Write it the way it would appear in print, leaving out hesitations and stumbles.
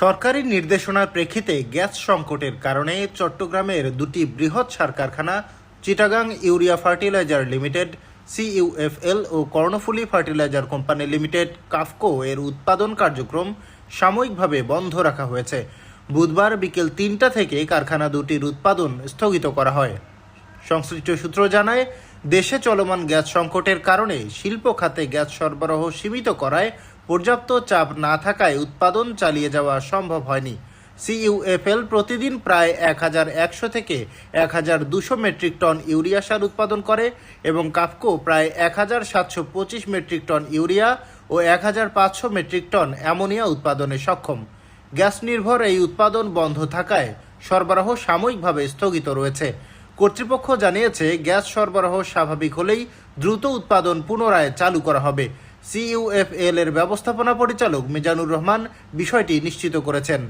সরকারি নির্দেশনার প্রেক্ষিতে গ্যাস সংকটের কারণে চট্টগ্রামের দুটি বৃহৎ সার কারখানা Chittagong urea fertiliser limited CUFL ও Karnaphuli fertiliser company limited KAFCO এর উৎপাদন কার্যক্রম সাময়িকভাবে বন্ধ রাখা হয়েছে। বুধবার বিকেল ৩টা থেকে কারখানা দুটির উৎপাদন স্থগিত করা হয়। সংশ্লিষ্ট সূত্র জানায়, দেশে চলমান গ্যাস সংকটের কারণে শিল্প খাতে গ্যাস সরবরাহ সীমিত করায় পর্যাপ্ত চাপ না থাকায় উৎপাদন চালিয়ে যাওয়া সম্ভব হয়নি। সিইউএফএল প্রতিদিন প্রায় ১১০০ থেকে ১২০০ মেট্রিক টন ইউরিয়া সার উৎপাদন করে এবং কাফকো প্রায় ১৭২৫ মেট্রিক টন ইউরিয়া ও ১৫০০ মেট্রিক টন অ্যামোনিয়া উৎপাদনে সক্ষম। গ্যাস নির্ভর এই উৎপাদন বন্ধ থাকায় সরবরাহ সাময়িকভাবে স্থগিত রয়েছে। কর্তৃপক্ষ জানিয়েছে, গ্যাস সরবরাহ স্বাভাবিক হলেই দ্রুত উৎপাদন পুনরায় চালু করা হবে। সিইউএফএল এর ব্যবস্থাপনা পরিচালক মিজানুর রহমান বিষয়টি নিশ্চিত করেছেন।